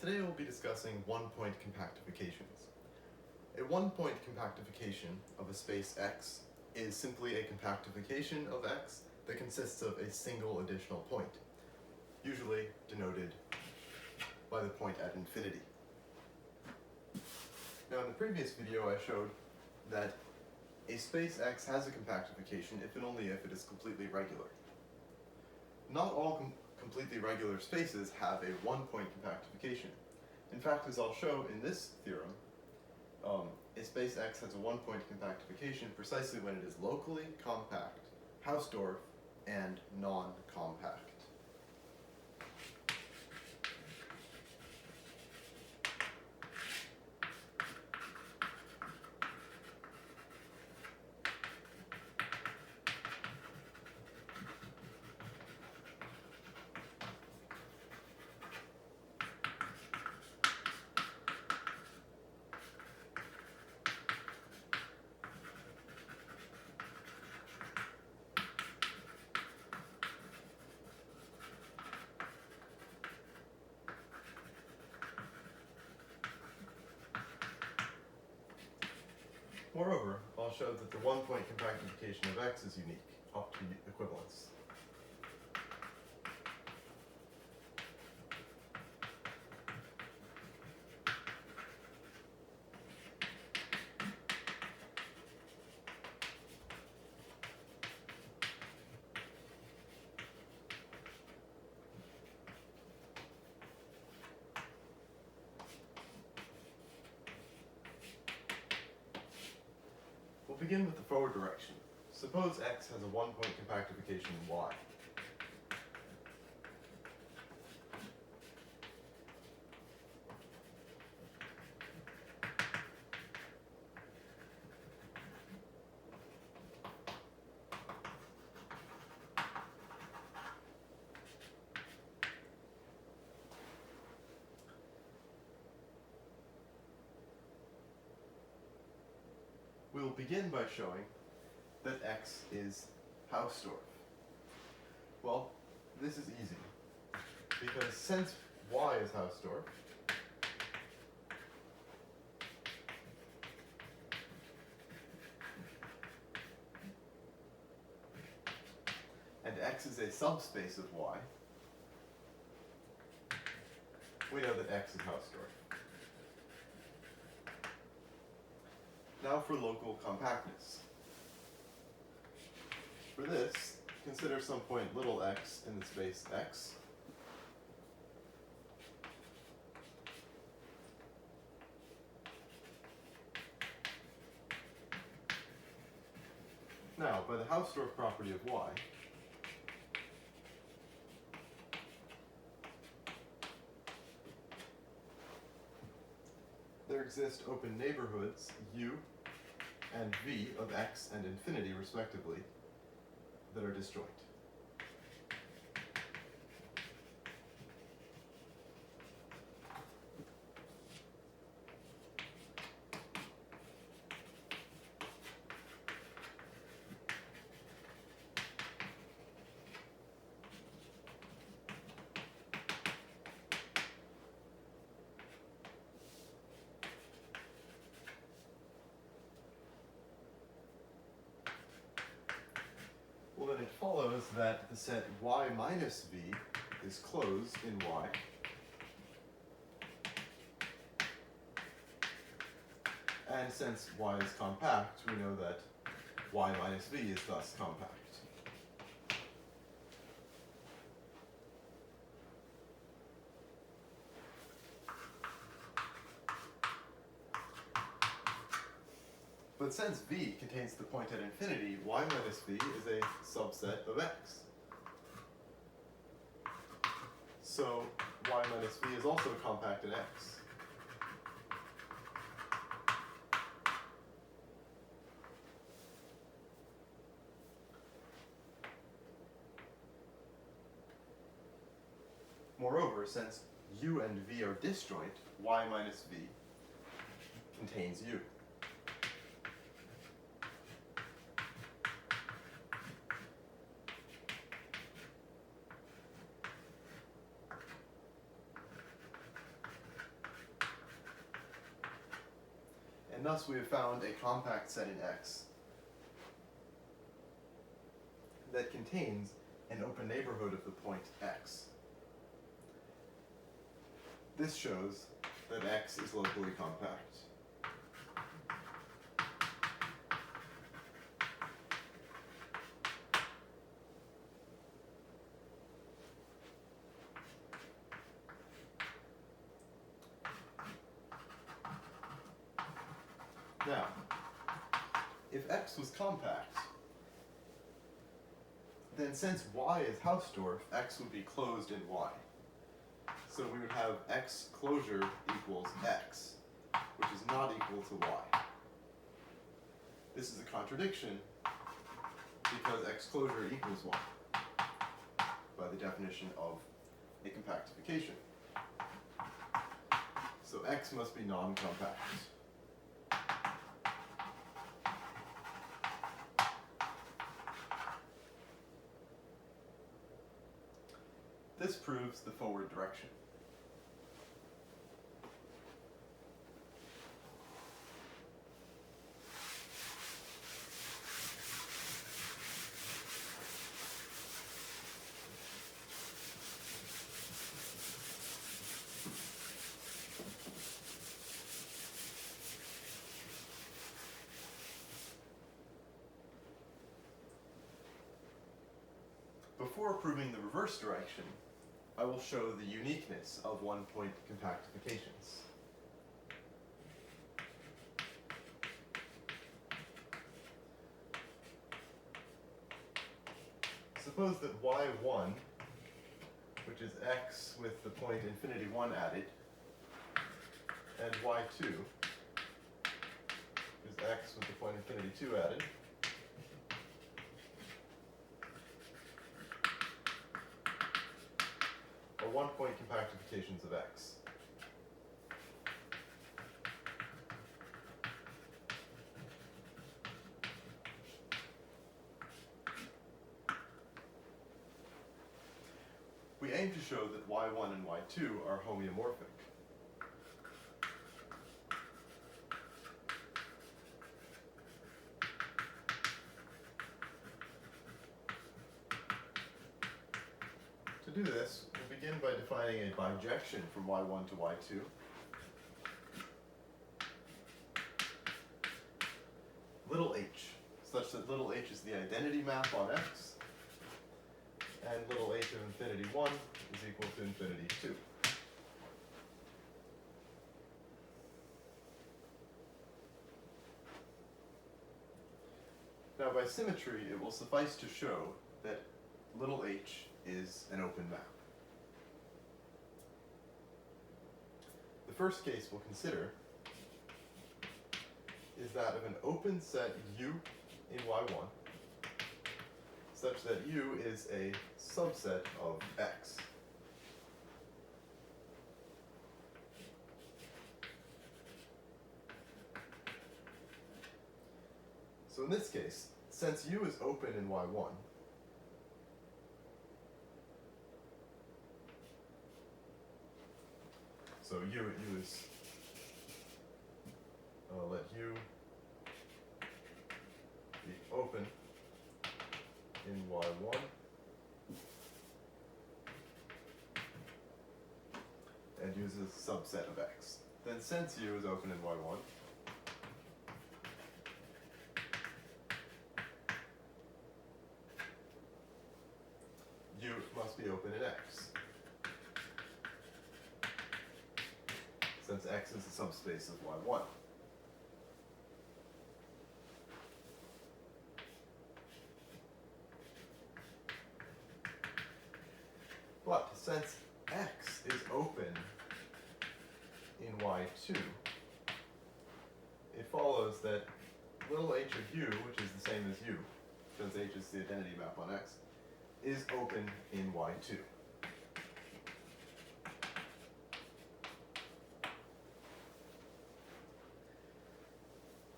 Today we'll be discussing one-point compactifications. A one-point compactification of a space X is simply a compactification of X that consists of a single additional point, usually denoted by the point at infinity. Now, in the previous video I showed that a space X has a compactification if and only if it is completely regular. Not all completely regular spaces have a one-point compactification. In fact, as I'll show in this theorem, a space X has a one-point compactification precisely when it is locally compact, Hausdorff, and non-compact. Moreover, I'll show that the one-point compactification of X is unique, up to equivalence. We'll begin with the forward direction. Suppose X has a one-point compactification in Y. We'll begin by showing that X is Hausdorff. Well, this is easy, because since Y is Hausdorff, and X is a subspace of Y, we know that X is Hausdorff. Now for local compactness. For this, consider some point little x in the space X. Now, by the Hausdorff property of Y, there exist open neighborhoods U and V of X and infinity, respectively, that are disjoint. Well, then it follows that the set Y minus V is closed in Y, and since Y is compact, we know that Y minus V is thus compact. But since V contains the point at infinity, Y minus V is a subset of X. So Y minus V is also compact in X. Moreover, since U and V are disjoint, Y minus V contains U. thus we have found a compact set in X that contains an open neighborhood of the point X. This shows that X is locally compact. Now, if X was compact, then since Y is Hausdorff, X would be closed in Y. So we would have X closure equals X, which is not equal to Y. This is a contradiction because X closure equals Y by the definition of a compactification. So X must be non-compact. This proves the forward direction. Before proving the reverse direction, I will show the uniqueness of one-point compactifications. Suppose that y1, which is x with the point infinity 1 added, and y2, which is x with the point infinity 2 added, are one-point compactifications of X. We aim to show that y1 and y2 are homeomorphic. To do this, we'll begin by defining a bijection from y1 to y2. Little h, such that little h is the identity map on X, and little h of infinity 1 is equal to infinity 2. Now, by symmetry, it will suffice to show that little h is an open map. The first case we'll consider is that of an open set U in Y1, such that U is a subset of X. So in this case, since U is open in Y1, so U is, let U be open in Y1, and U is a subset of X. Then since U is open in Y1, U must be open in X, since X is a subspace of Y1. But since X is open in Y2, it follows that little h of U, which is the same as U, since h is the identity map on X, is open in Y2.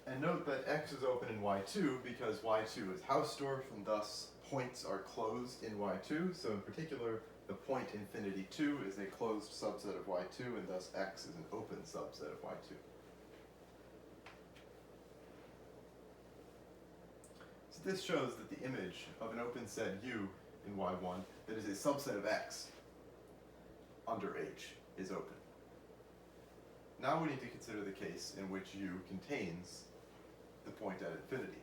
And note that X is open in Y2 because Y2 is Hausdorff, and thus points are closed in Y2. So in particular, the point infinity 2 is a closed subset of Y2, and thus X is an open subset of Y2. this shows that the image of an open set U in Y1 that is a subset of X under H is open. Now we need to consider the case in which U contains the point at infinity.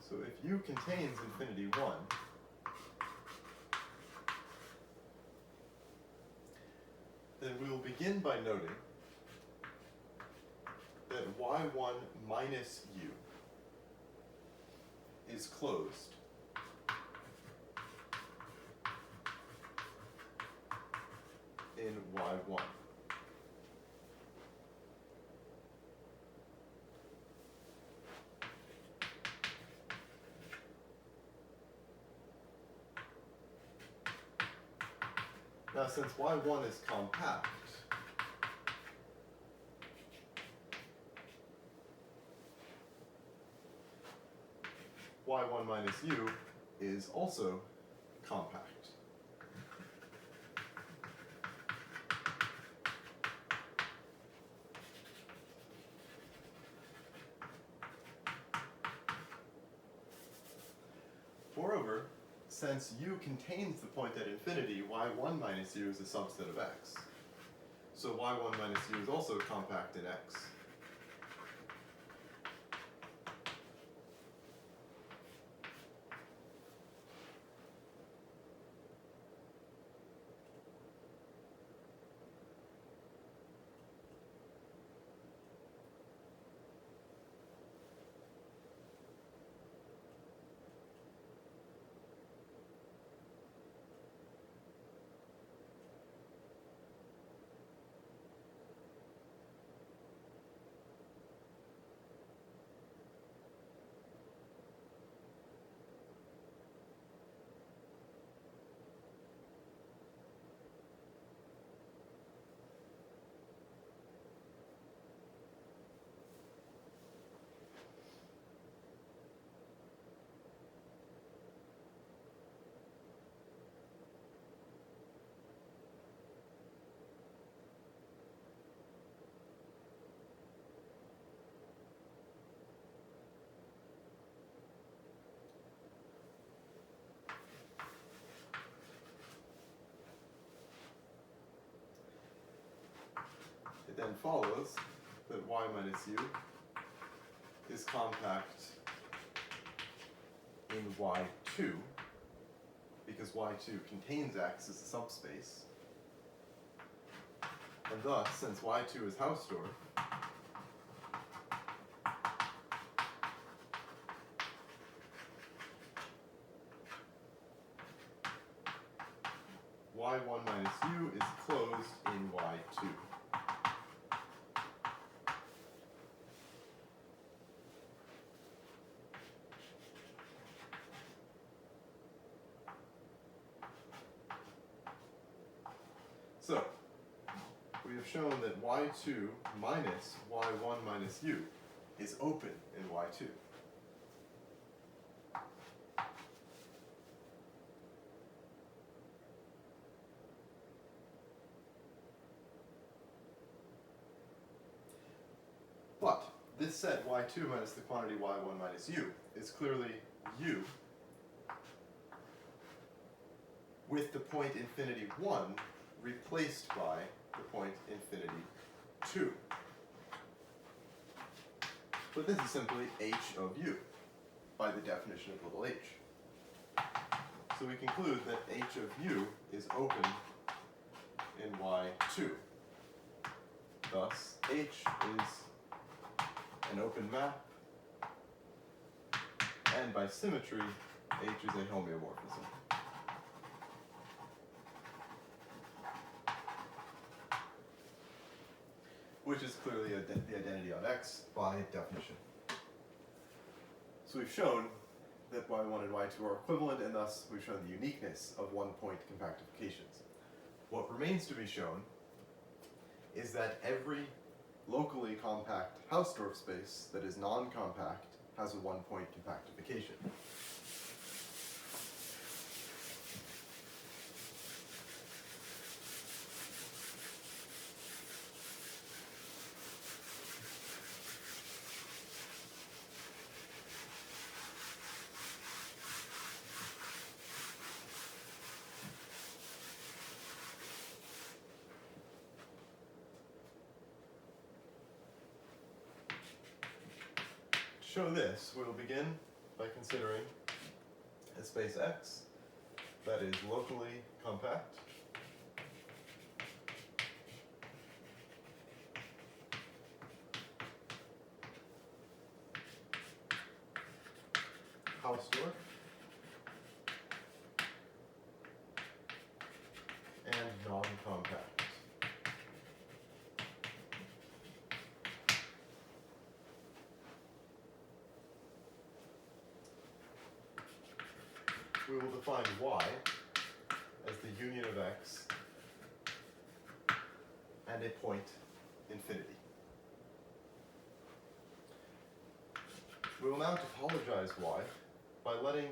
So if U contains infinity 1, then we will begin by noting that Y1 minus U is closed in Y1. Now, since Y1 is compact, Y1 minus U is also compact. Moreover, since U contains the point at infinity, Y1 minus U is a subset of X. So Y1 minus U is also compact in X. It then follows that Y minus U is compact in Y2, because Y2 contains X as a subspace. And thus, since Y2 is Hausdorff, Y1 minus U is closed in Y2. So, we have shown that Y2 minus Y1 minus U is open in Y2. But this set Y2 minus the quantity Y1 minus U is clearly U with the point infinity 1 replaced by the point infinity 2. But this is simply h of u by the definition of little h. So we conclude that h of u is open in Y2. Thus, h is an open map, and by symmetry, h is a homeomorphism. Which is clearly the identity on X by definition. So we've shown that Y1 and Y2 are equivalent, and thus we've shown the uniqueness of one-point compactifications. What remains to be shown is that every locally compact Hausdorff space that is non-compact has a one-point compactification. show this, we'll begin by considering a space X that is locally compact Hausdorff and non-compact. We will define Y as the union of X and a point infinity. We will now topologize Y by letting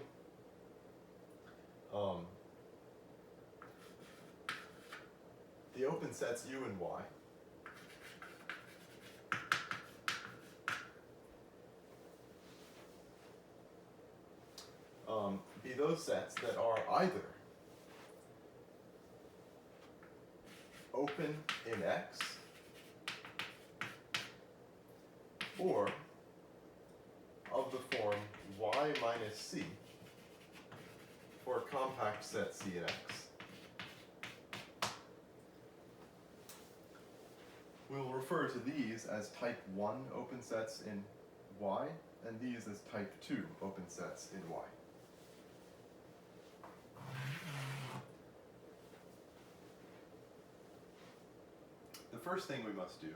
the open sets U and Y be those sets that are either open in X or of the form Y minus C for a compact set C in X. We will refer to these as type 1 open sets in Y and these as type 2 open sets in Y. The first thing we must do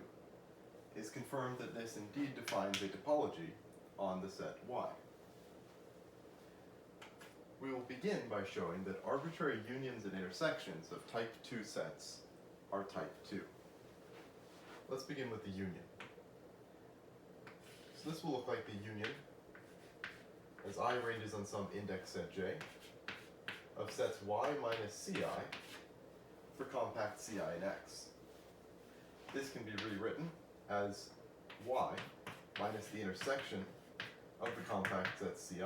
is confirm that this indeed defines a topology on the set Y. We will begin by showing that arbitrary unions and intersections of type 2 sets are type 2. Let's begin with the union. So this will look like the union, as I ranges on some index set J, of sets Y minus Ci for compact Ci in X. This can be rewritten as Y minus the intersection of the compact set Ci.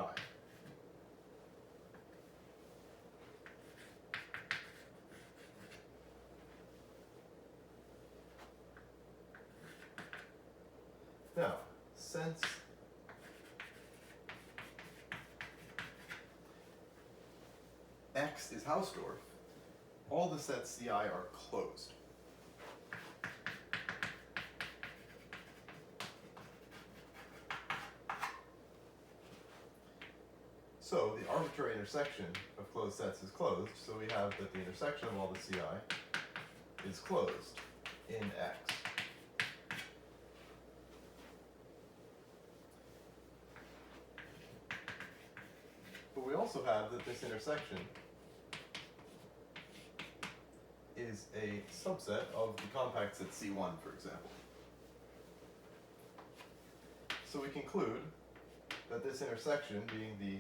Now, since X is Hausdorff, all the sets Ci are closed. So the arbitrary intersection of closed sets is closed, so we have that the intersection of all the Ci is closed in X. But we also have that this intersection is a subset of the compact set C1, for example. So we conclude that this intersection, being the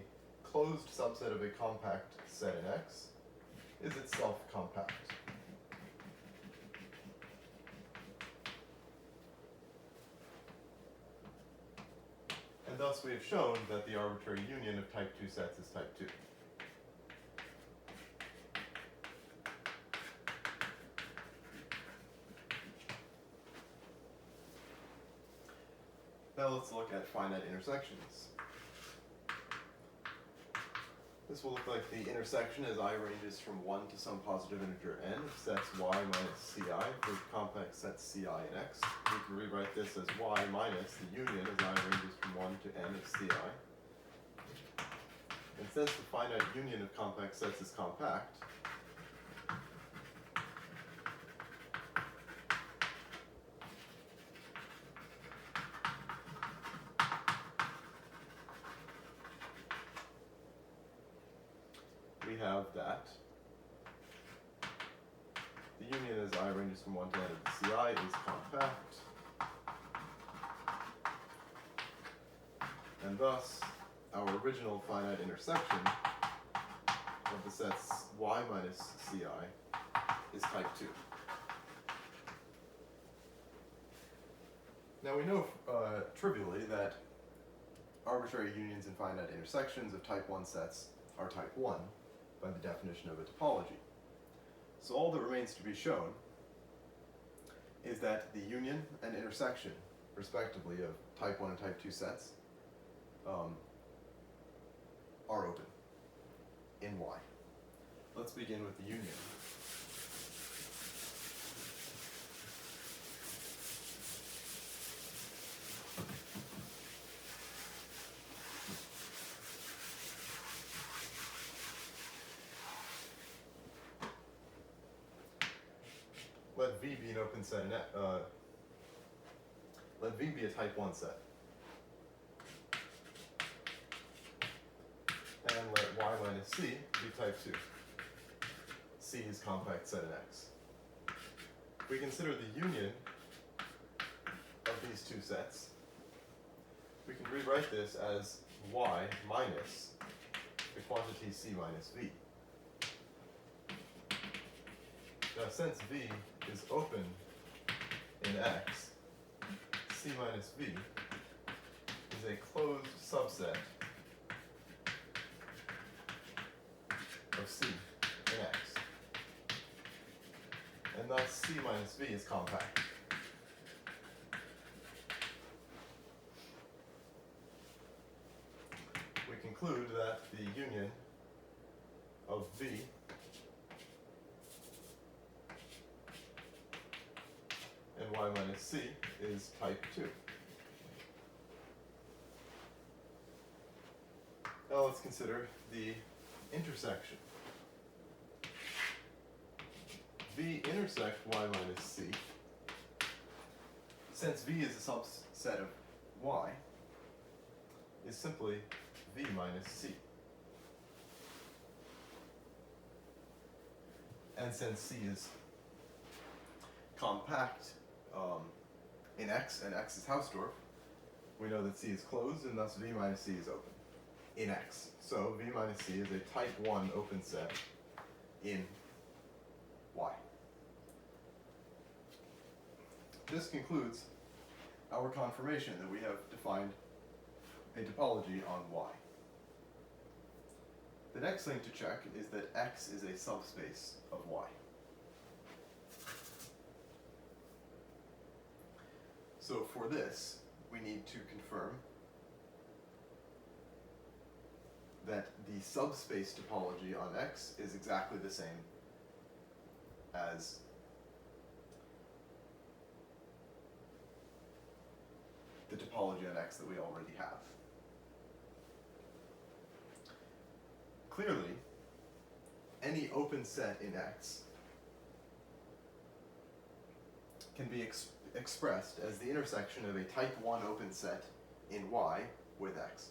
closed subset of a compact set in X, is itself compact. And thus we have shown that the arbitrary union of type 2 sets is type 2. Now let's look at finite intersections. This will look like the intersection as I ranges from 1 to some positive integer n of sets Y minus Ci for compact sets Ci in X. We can rewrite this as Y minus the union as I ranges from 1 to n of Ci. And since the finite union of compact sets is compact, we have that the union as I ranges from 1 to n of Ci is compact, and thus our original finite intersection of the sets Y minus Ci is type 2. Now we know trivially that arbitrary unions and finite intersections of type 1 sets are type 1 by the definition of a topology. So all that remains to be shown is that the union and intersection, respectively, of type 1 and type 2 sets are open in Y. Let's begin with the union. Let V be an open set, and let V be a type 1 set. And let Y minus C be type 2. C is compact set in X. If we consider the union of these two sets, we can rewrite this as Y minus the quantity C minus V. Now, since V is open in X, C minus V is a closed subset of C in X. And thus C minus V is compact. We conclude that the union of V and Y minus C is type 2. Now let's consider the intersection. V intersect Y minus C. Since V is a subset of Y, is simply V minus C. And since C is compact in X, and X is Hausdorff, we know that C is closed, and thus V minus C is open in X. So V minus C is a type 1 open set in Y. This concludes our confirmation that we have defined a topology on Y. The next thing to check is that X is a subspace of Y. So for this, we need to confirm that the subspace topology on X is exactly the same as the topology on X that we already have. Clearly, any open set in X can be expressed as the intersection of a type 1 open set in Y with X.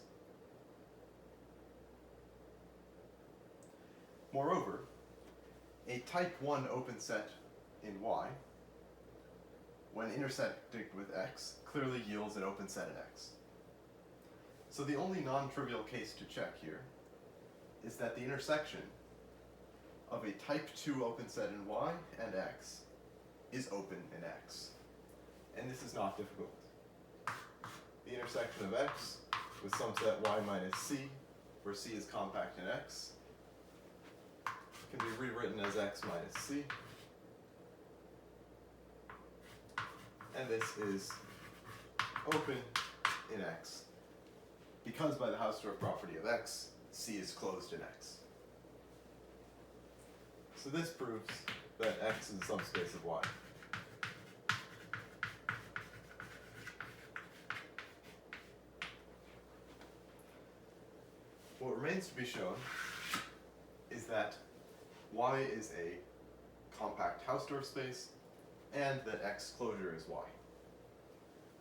Moreover, a type 1 open set in Y, when intersecting with X, clearly yields an open set in X. So the only non-trivial case to check here is that the intersection of a type 2 open set in Y and X is open in X. And this is not difficult. The intersection of X with some set Y minus C, where C is compact in X, can be rewritten as X minus C. And this is open in X, because by the Hausdorff property of X, C is closed in X. So this proves that X is a subspace of Y. What remains to be shown is that Y is a compact Hausdorff space and that X closure is Y.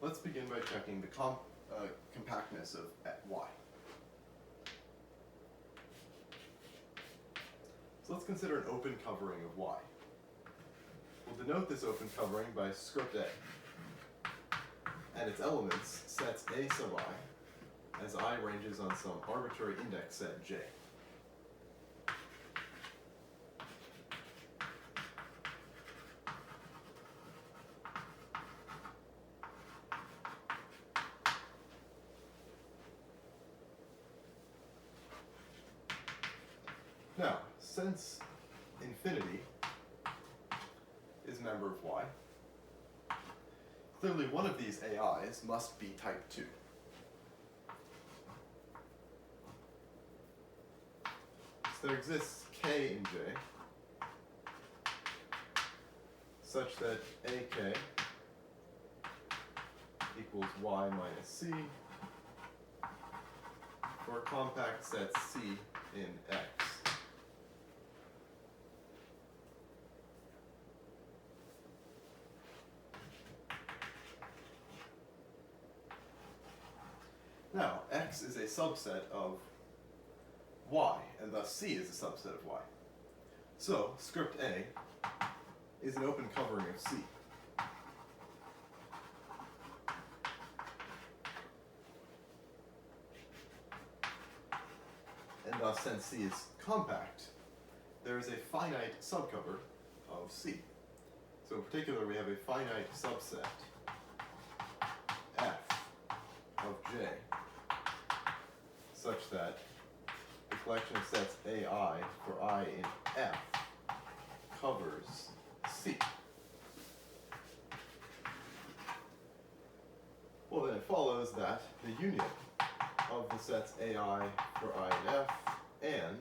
Let's begin by checking the compactness of Y. So let's consider an open covering of Y. We'll denote this open covering by script A, and its elements sets A sub I, as I ranges on some arbitrary index set J. Now, since infinity is a member of Y, clearly one of these AIs must be type 2. there exists K in J such that AK equals Y minus C for a compact set C in X. Now, X is a subset of Y, and thus C is a subset of Y. So, script A is an open covering of C. And thus, since C is compact, there is a finite subcover of C. So in particular, we have a finite subset F of J such that the collection of sets AI for I in F covers C. Well, then it follows that the union of the sets AI for I in F and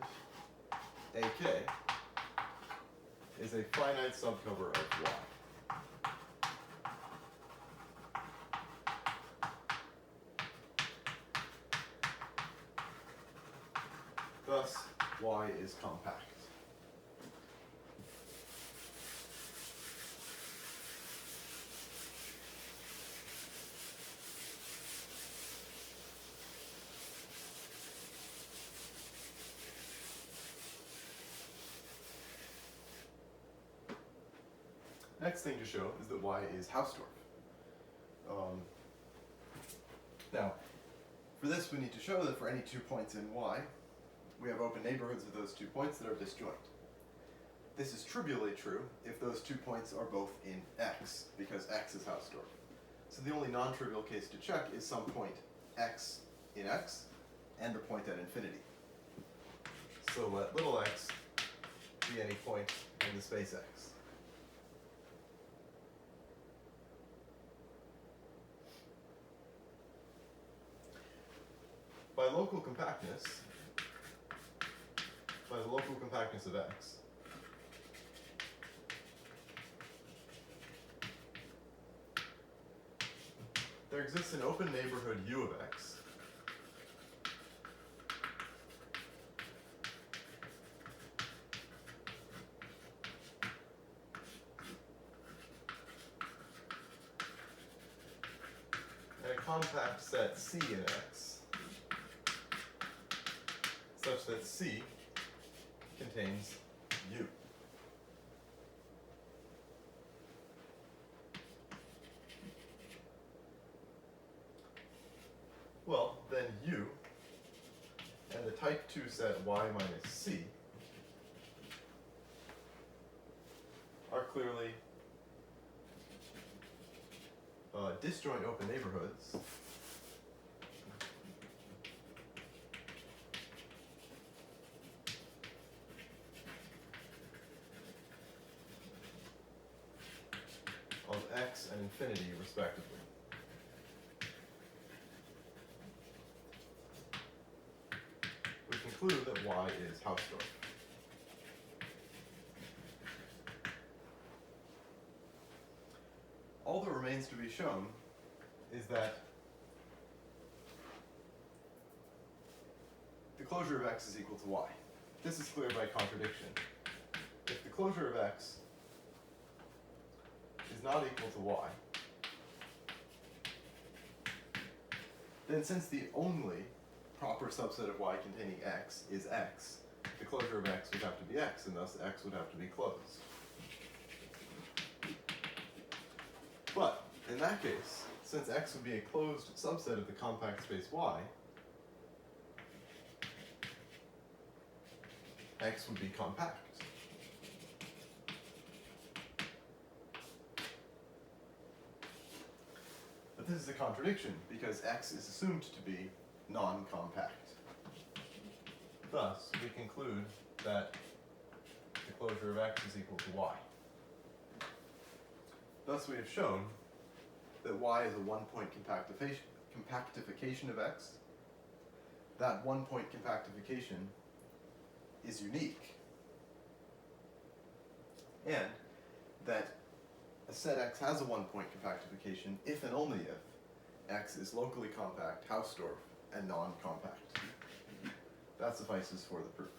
AK is a finite subcover of Y. Thus, Y is compact. Next thing to show is that Y is Hausdorff. Now, for this we need to show that for any 2 points in Y, we have open neighborhoods of those 2 points that are disjoint. This is trivially true if those 2 points are both in X, because X is Hausdorff. So the only non-trivial case to check is some point X in X and a point at infinity. So let little x be any point in the space X. By the local compactness of X, there exists an open neighborhood U of X and a compact set C in X such that C contains U. Well, then U and the type 2 set Y minus C are clearly disjoint open neighborhoods of X and infinity, respectively. We conclude that Y is Hausdorff. All that remains to be shown is that the closure of X is equal to Y. This is clear by contradiction. If the closure of X is not equal to Y, then since the only proper subset of Y containing X is X, the closure of X would have to be X, and thus X would have to be closed. But in that case, since X would be a closed subset of the compact space Y, X would be compact. But this is a contradiction, because X is assumed to be non-compact. Thus, we conclude that the closure of X is equal to Y. Thus, we have shown that Y is a one-point compactification of X. That one-point compactification is unique, and that a set X has a one-point compactification if and only if X is locally compact, Hausdorff, and non-compact. That suffices for the proof.